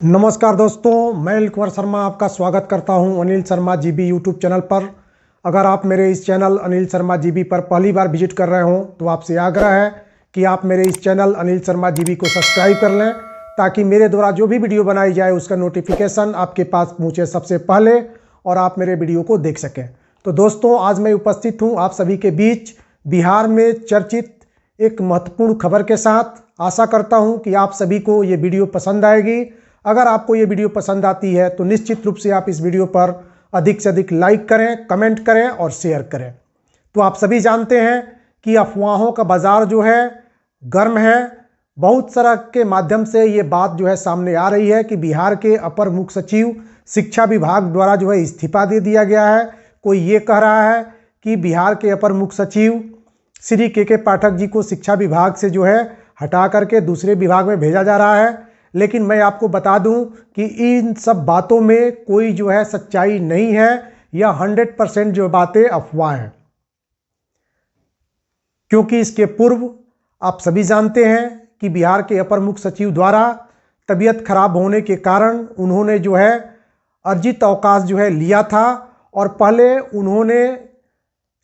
नमस्कार दोस्तों, मैं अनिल कुमार शर्मा आपका स्वागत करता हूं Anil Sharma GB YouTube channel पर। अगर आप मेरे इस चैनल अनिल शर्मा जीबी पर पहली बार विजिट कर रहे हों तो आपसे आग्रह है कि आप मेरे इस चैनल अनिल शर्मा जीबी को सब्सक्राइब कर लें, ताकि मेरे द्वारा जो भी वीडियो बनाई जाए उसका नोटिफिकेशन आपके पास पहुँचे सबसे पहले और आप मेरे वीडियो को देख सकें। तो दोस्तों, आज मैं उपस्थित हूँ आप सभी के बीच बिहार में चर्चित एक महत्वपूर्ण खबर के साथ। आशा करता हूँ कि आप सभी को ये वीडियो पसंद आएगी। अगर आपको ये वीडियो पसंद आती है तो निश्चित रूप से आप इस वीडियो पर अधिक से अधिक लाइक करें, कमेंट करें और शेयर करें। तो आप सभी जानते हैं कि अफवाहों का बाजार जो है गर्म है। बहुत सारा के माध्यम से ये बात जो है सामने आ रही है कि बिहार के अपर मुख्य सचिव शिक्षा विभाग द्वारा जो है इस्तीफा दे दिया गया है। कोई ये कह रहा है कि बिहार के अपर मुख्य सचिव श्री के पाठक जी को शिक्षा विभाग से जो है हटा करके दूसरे विभाग में भेजा जा रहा है। लेकिन मैं आपको बता दूं कि इन सब बातों में कोई जो है सच्चाई नहीं है। यह 100% जो बातें अफवाह हैं, क्योंकि इसके पूर्व आप सभी जानते हैं कि बिहार के अपर मुख्य सचिव द्वारा तबीयत खराब होने के कारण उन्होंने जो है अर्जित अवकाश जो है लिया था और पहले उन्होंने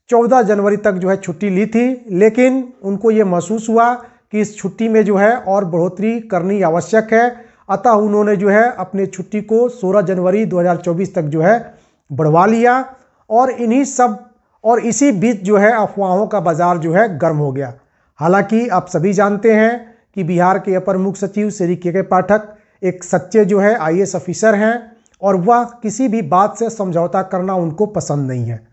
14 जनवरी तक जो है छुट्टी ली थी। लेकिन उनको ये महसूस हुआ कि इस छुट्टी में जो है और बढ़ोतरी करनी आवश्यक है, अतः उन्होंने जो है अपने छुट्टी को 16 जनवरी 2024 तक जो है बढ़वा लिया। और इसी बीच जो है अफवाहों का बाजार जो है गर्म हो गया। हालांकि आप सभी जानते हैं कि बिहार के अपर मुख्य सचिव श्री के पाठक एक सच्चे जो है IAS ऑफिसर हैं और वह किसी भी बात से समझौता करना उनको पसंद नहीं है।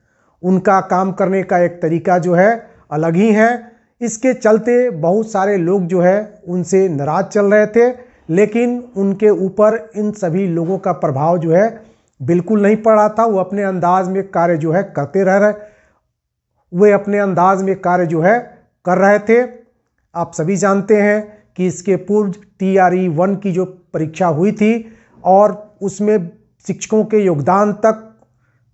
उनका काम करने का एक तरीका जो है अलग ही है। इसके चलते बहुत सारे लोग जो है उनसे नाराज चल रहे थे, लेकिन उनके ऊपर इन सभी लोगों का प्रभाव जो है बिल्कुल नहीं पड़ रहा था। वो अपने अंदाज में कार्य जो है करते रह रहे वे अपने अंदाज में कार्य जो है कर रहे थे। आप सभी जानते हैं कि इसके पूर्व TRE 1 की जो परीक्षा हुई थी और उसमें शिक्षकों के योगदान तक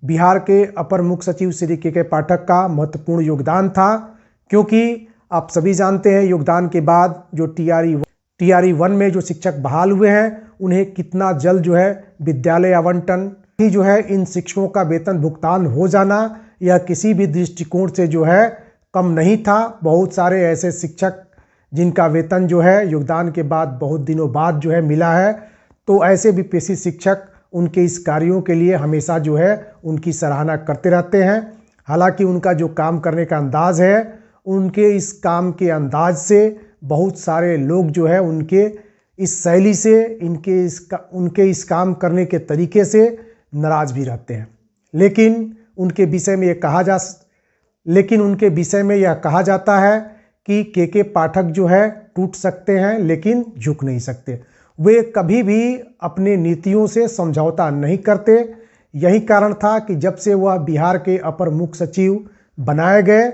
बिहार के अपर मुख्य सचिव श्री के पाठक का महत्वपूर्ण योगदान था, क्योंकि आप सभी जानते हैं योगदान के बाद जो TRE 1 में जो शिक्षक बहाल हुए हैं उन्हें कितना जल्द जो है विद्यालय आवंटन ही जो है इन शिक्षकों का वेतन भुगतान हो जाना यह किसी भी दृष्टिकोण से जो है कम नहीं था। बहुत सारे ऐसे शिक्षक जिनका वेतन जो है योगदान के बाद बहुत दिनों बाद जो है मिला है, तो ऐसे भी पेशी शिक्षक उनके इस कार्यों के लिए हमेशा जो है उनकी सराहना करते रहते हैं। हालांकि उनका जो काम करने का अंदाज है, उनके इस काम के अंदाज से बहुत सारे लोग जो है उनके इस शैली से उनके इस काम करने के तरीके से नाराज भी रहते हैं। लेकिन उनके विषय में यह कहा जाता है कि के पाठक जो है टूट सकते हैं लेकिन झुक नहीं सकते। वे कभी भी अपने नीतियों से समझौता नहीं करते। यही कारण था कि जब से वह बिहार के अपर मुख्य सचिव बनाए गए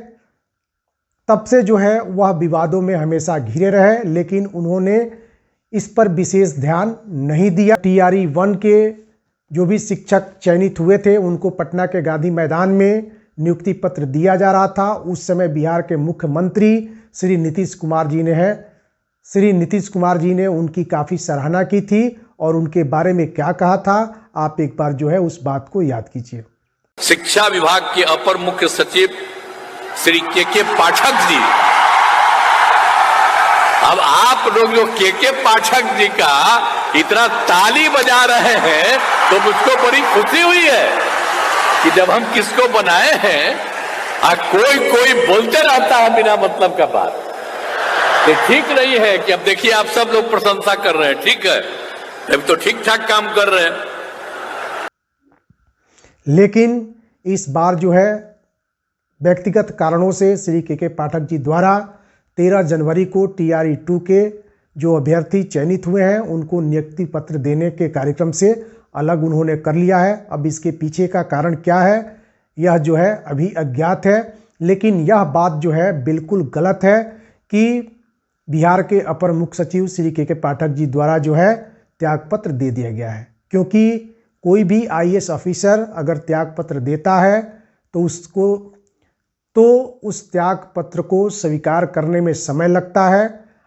तब से जो है वह विवादों में हमेशा घिरे रहे, लेकिन उन्होंने इस पर विशेष ध्यान नहीं दिया। TRE 1 के जो भी शिक्षक चयनित हुए थे उनको पटना के गांधी मैदान में नियुक्ति पत्र दिया जा रहा था। उस समय बिहार के मुख्यमंत्री श्री नीतीश कुमार जी ने उनकी काफ़ी सराहना की थी और उनके बारे में क्या कहा था, आप एक बार जो है उस बात को याद कीजिए। शिक्षा विभाग के अपर मुख्य सचिव श्री के पाठक जी, अब आप लोग जो के पाठक जी का इतना ताली बजा रहे हैं तो मुझको बड़ी खुशी हुई है कि जब हम किसको बनाए हैं कोई बोलते रहता है बिना मतलब का बात। ये ठीक नहीं है कि अब देखिए आप सब लोग प्रशंसा कर रहे हैं, ठीक है, अब तो ठीक ठाक काम कर रहे हैं। लेकिन इस बार जो है व्यक्तिगत कारणों से श्री के पाठक जी द्वारा 13 जनवरी को TRE 2 के जो अभ्यर्थी चयनित हुए हैं उनको नियुक्ति पत्र देने के कार्यक्रम से अलग उन्होंने कर लिया है। अब इसके पीछे का कारण क्या है यह जो है अभी अज्ञात है, लेकिन यह बात जो है बिल्कुल गलत है कि बिहार के अपर मुख्य सचिव श्री के पाठक जी द्वारा जो है त्यागपत्र दे दिया गया है। क्योंकि कोई भी IAS ऑफिसर अगर त्यागपत्र देता है तो उस त्याग पत्र को स्वीकार करने में समय लगता है।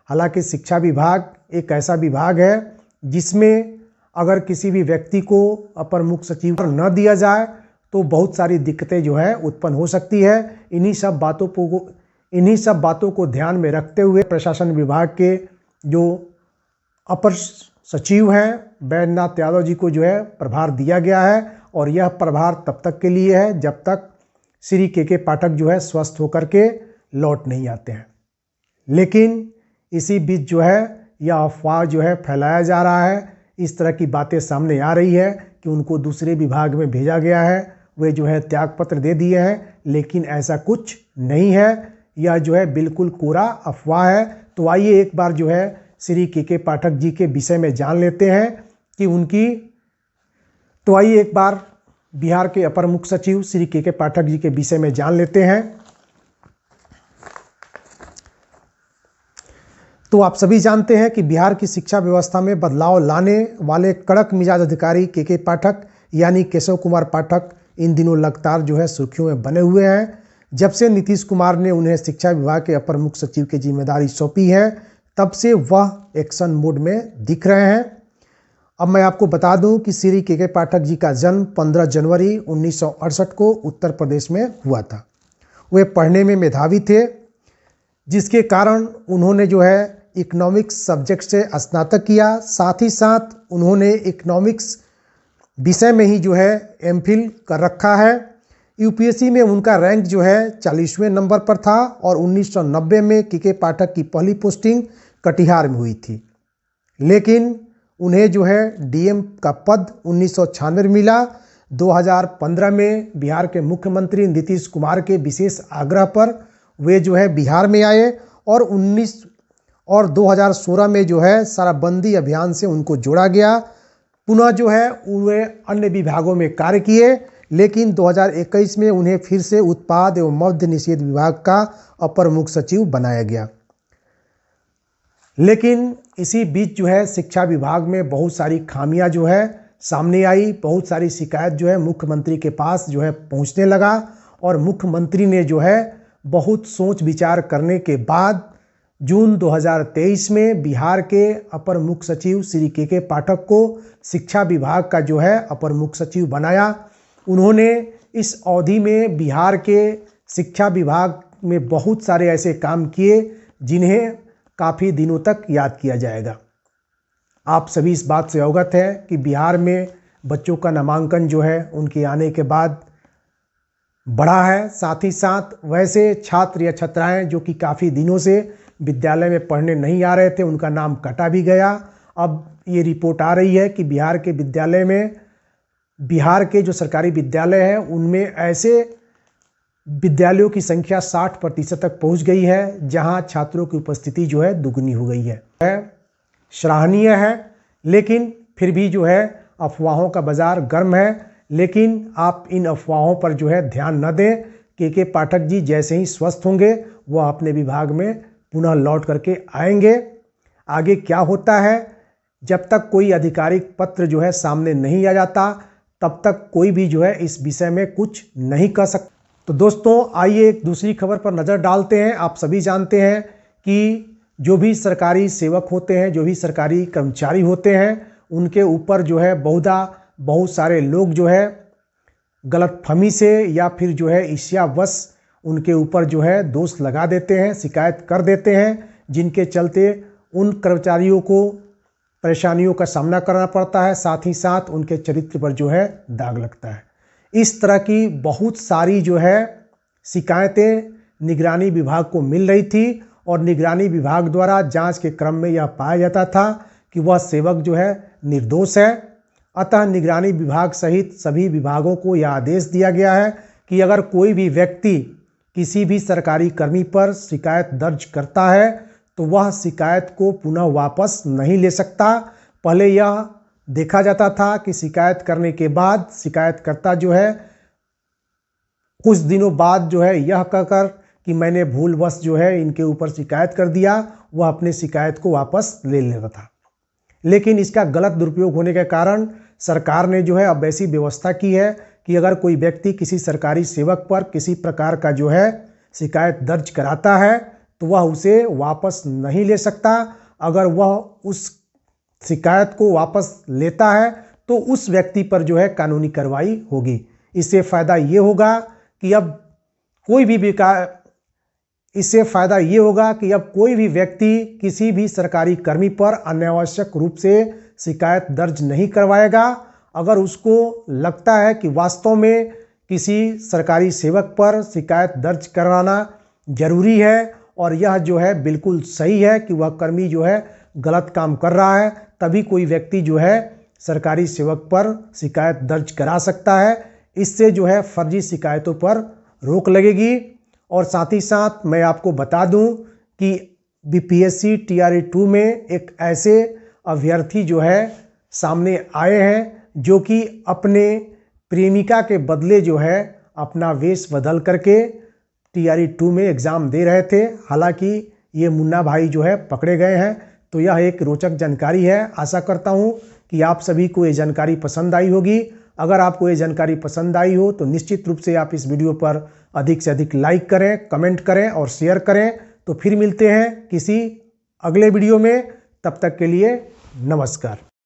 हालांकि शिक्षा विभाग एक ऐसा विभाग है जिसमें अगर किसी भी व्यक्ति को अपर मुख्य सचिव न दिया जाए तो बहुत सारी दिक्कतें जो है उत्पन्न हो सकती है। इन्हीं सब बातों को ध्यान में रखते हुए प्रशासन विभाग के जो अपर सचिव हैं बैद्यनाथ यादव जी को जो है प्रभार दिया गया है, और यह प्रभार तब तक के लिए है जब तक श्री के पाठक जो है स्वस्थ होकर के लौट नहीं आते हैं। लेकिन इसी बीच जो है यह अफवाह जो है फैलाया जा रहा है, इस तरह की बातें सामने आ रही है कि उनको दूसरे विभाग में भेजा गया है, वे जो है त्यागपत्र दे दिए हैं, लेकिन ऐसा कुछ नहीं है। यह जो है बिल्कुल कोरा अफवाह है। तो आइए एक बार जो है श्री के पाठक जी के विषय में जान लेते हैं कि आइए एक बार बिहार के अपर मुख्य सचिव श्री के पाठक जी के विषय में जान लेते हैं। तो आप सभी जानते हैं कि बिहार की शिक्षा व्यवस्था में बदलाव लाने वाले कड़क मिजाज अधिकारी के पाठक यानी केशव कुमार पाठक इन दिनों लगातार जो है सुर्खियों में बने हुए हैं। जब से नीतीश कुमार ने उन्हें शिक्षा विभाग के अपर मुख्य सचिव की जिम्मेदारी सौंपी है, तब से वह एक्शन मोड में दिख रहे हैं। अब मैं आपको बता दूं कि श्री के पाठक जी का जन्म 15 जनवरी 1968 को उत्तर प्रदेश में हुआ था। वे पढ़ने में मेधावी थे, जिसके कारण उन्होंने जो है इकोनॉमिक्स सब्जेक्ट से स्नातक किया। साथ ही साथ उन्होंने इकोनॉमिक्स विषय में ही जो है एमफिल कर रखा है। यूपीएससी में उनका रैंक जो है 40वें नंबर पर था और 1990 में के पाठक की पहली पोस्टिंग कटिहार में हुई थी। लेकिन उन्हें जो है डीएम का पद 1996 में मिला। 2015 में बिहार के मुख्यमंत्री नीतीश कुमार के विशेष आग्रह पर वे जो है बिहार में आए और 2016 में जो है शराबबंदी अभियान से उनको जोड़ा गया। पुनः जो है वे अन्य विभागों में कार्य किए, लेकिन 2021 में उन्हें फिर से उत्पाद एवं मद्य निषेध विभाग का अपर मुख्य सचिव बनाया गया। लेकिन इसी बीच जो है शिक्षा विभाग में बहुत सारी खामियां जो है सामने आई। बहुत सारी शिकायत जो है मुख्यमंत्री के पास जो है पहुंचने लगा, और मुख्यमंत्री ने जो है बहुत सोच विचार करने के बाद जून 2023 में बिहार के अपर मुख्य सचिव श्री के पाठक को शिक्षा विभाग का जो है अपर मुख्य सचिव बनाया। उन्होंने इस अवधि में बिहार के शिक्षा विभाग में बहुत सारे ऐसे काम किए जिन्हें काफ़ी दिनों तक याद किया जाएगा। आप सभी इस बात से अवगत हैं कि बिहार में बच्चों का नामांकन जो है उनके आने के बाद बढ़ा है। साथ ही साथ वैसे छात्र या छात्राएं जो कि काफ़ी दिनों से विद्यालय में पढ़ने नहीं आ रहे थे, उनका नाम कटा भी गया। अब ये रिपोर्ट आ रही है कि बिहार के जो सरकारी विद्यालय हैं उनमें ऐसे विद्यालयों की संख्या 60% तक पहुंच गई है, जहां छात्रों की उपस्थिति जो है दुगनी हो गई है। सराहनीय है, लेकिन फिर भी जो है अफवाहों का बाजार गर्म है। लेकिन आप इन अफवाहों पर जो है ध्यान न दें। के पाठक जी जैसे ही स्वस्थ होंगे वह अपने विभाग में पुनः लौट करके आएंगे। आगे क्या होता है, जब तक कोई आधिकारिक पत्र जो है सामने नहीं आ जाता तब तक कोई भी जो है इस विषय में कुछ नहीं कर सकता। तो दोस्तों आइए एक दूसरी खबर पर नज़र डालते हैं। आप सभी जानते हैं कि जो भी सरकारी सेवक होते हैं, जो भी सरकारी कर्मचारी होते हैं, उनके ऊपर जो है बहुत सारे लोग जो है गलतफहमी से या फिर जो है ईर्ष्यावश उनके ऊपर जो है दोष लगा देते हैं, शिकायत कर देते हैं, जिनके चलते उन कर्मचारियों को परेशानियों का सामना करना पड़ता है। साथ ही साथ उनके चरित्र पर जो है दाग लगता है। इस तरह की बहुत सारी जो है शिकायतें निगरानी विभाग को मिल रही थी, और निगरानी विभाग द्वारा जांच के क्रम में यह पाया जाता था कि वह सेवक जो है निर्दोष है। अतः निगरानी विभाग सहित सभी विभागों को यह आदेश दिया गया है कि अगर कोई भी व्यक्ति किसी भी सरकारी कर्मी पर शिकायत दर्ज करता है तो वह शिकायत को पुनः वापस नहीं ले सकता। पहले यह देखा जाता था कि शिकायत करने के बाद शिकायतकर्ता जो है कुछ दिनों बाद जो है यह कहकर कि मैंने भूलवश जो है इनके ऊपर शिकायत कर दिया, वह अपने शिकायत को वापस ले लेता था। लेकिन इसका गलत दुरुपयोग होने के कारण सरकार ने जो है अब ऐसी व्यवस्था की है कि अगर कोई व्यक्ति किसी सरकारी सेवक पर किसी प्रकार का जो है शिकायत दर्ज कराता है तो वह उसे वापस नहीं ले सकता। अगर वह उस शिकायत को वापस लेता है तो उस व्यक्ति पर जो है कानूनी कार्रवाई होगी। इससे फ़ायदा ये होगा कि अब कोई भी व्यक्ति किसी भी सरकारी कर्मी पर अनावश्यक रूप से शिकायत दर्ज नहीं करवाएगा। अगर उसको लगता है कि वास्तव में किसी सरकारी सेवक पर शिकायत दर्ज करवाना जरूरी है और यह जो है बिल्कुल सही है कि वह कर्मी जो है गलत काम कर रहा है, तभी कोई व्यक्ति जो है सरकारी सेवक पर शिकायत दर्ज करा सकता है। इससे जो है फर्जी शिकायतों पर रोक लगेगी। और साथ ही साथ मैं आपको बता दूं कि बीपीएससी TRE 2 में एक ऐसे अभ्यर्थी जो है सामने आए हैं जो कि अपने प्रेमिका के बदले जो है अपना वेश बदल करके TRE 2 में एग्ज़ाम दे रहे थे। हालांकि ये मुन्ना भाई जो है पकड़े गए हैं। तो यह एक रोचक जानकारी है। आशा करता हूँ कि आप सभी को ये जानकारी पसंद आई होगी। अगर आपको ये जानकारी पसंद आई हो तो निश्चित रूप से आप इस वीडियो पर अधिक से अधिक लाइक करें, कमेंट करें और शेयर करें। तो फिर मिलते हैं किसी अगले वीडियो में। तब तक के लिए नमस्कार।